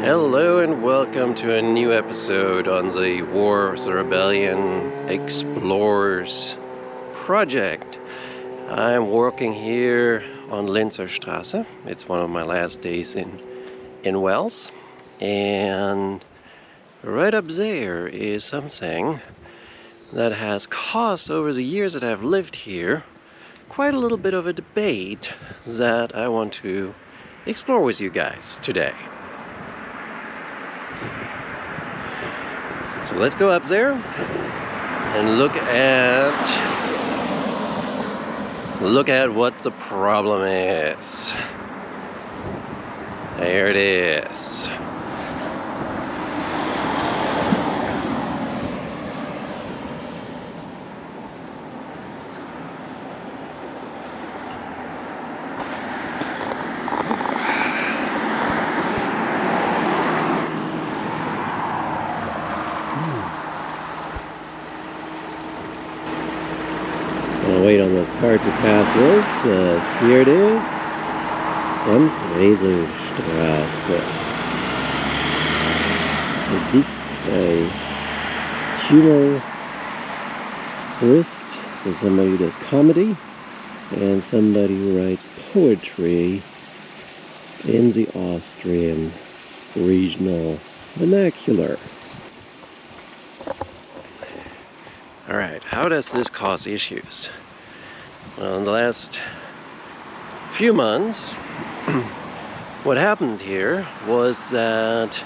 Hello and welcome to a new episode on the Wars, the Rebellion Explorers project. I'm working here on Linzer Straße. It's one of my last days in Wels. And right up there is something that has caused, over the years that I've lived here, quite a little bit of a debate that I want to explore with you guys today. So let's go up there and look at what the problem is. There it is. I'll wait on this car to pass this, but here it is. Franz-Resel-Straße. A humorist, so somebody who does comedy, and somebody who writes poetry in the Austrian regional vernacular. Alright, how does this cause issues? Well, in the last few months, what happened here was that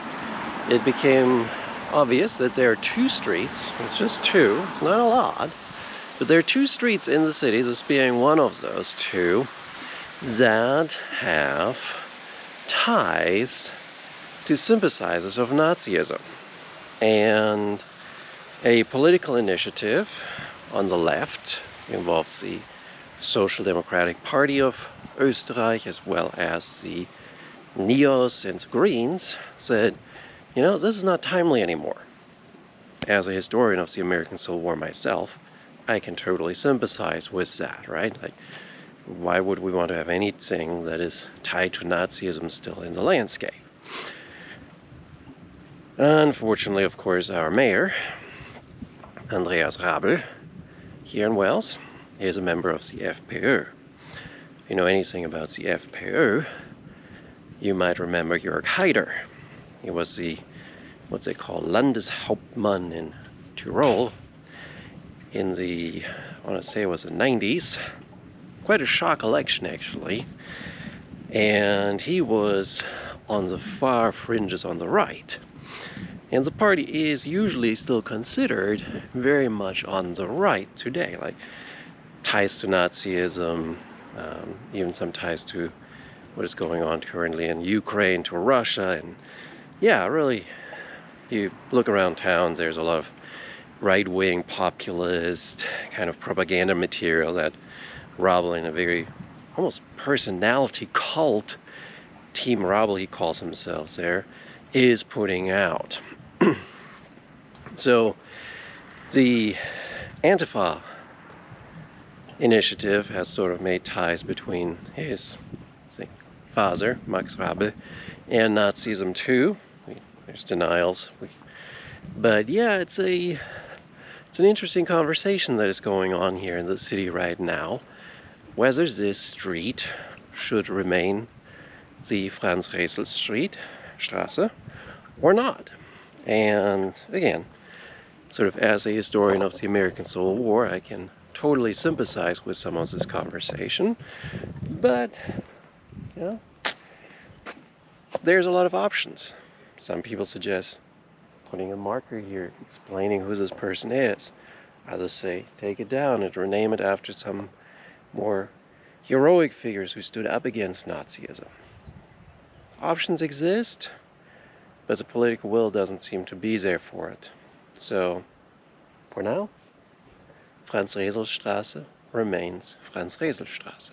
it became obvious that there are two streets, it's just two, it's not a lot, but there are two streets in the city, this being one of those two, that have ties to sympathizers of Nazism. And a political initiative on the left involves the Social Democratic Party of Österreich as well as the Neos and Greens said, you know, this is not timely anymore. As a historian of the American Civil War myself, I can totally sympathize with that, right? Like, why would we want to have anything that is tied to Nazism still in the landscape? Unfortunately, of course, our mayor, Andreas Rabel, here in Wels, is a member of the FPÖ. If you know anything about the FPÖ, you might remember Jörg Haider. He was the, what they call Landeshauptmann in Tyrol in the, I want to say it was the 90s. Quite a shock election, actually. And he was on the far fringes on the right. And the party is usually still considered very much on the right today, like ties to Nazism, even some ties to what is going on currently in Ukraine, to Russia. And yeah, really, you look around town, there's a lot of right-wing populist kind of propaganda material that Rabel, in a very almost personality cult, Team Rabel he calls himself there, is putting out. So the Antifa initiative has sort of made ties between his father, Max Rabel, and Nazism too. There's denials. But yeah, it's an interesting conversation that is going on here in the city right now. Whether this street should remain the Franz-Resel-Straße or not. And again, sort of as a historian of the American Civil War, I can totally sympathize with some of this conversation. But, you know, there's a lot of options. Some people suggest putting a marker here, explaining who this person is. Others say, take it down and rename it after some more heroic figures who stood up against Nazism. Options exist, but the political will doesn't seem to be there for it. So, for now, Franz-Resel-Straße remains Franz-Resel-Straße.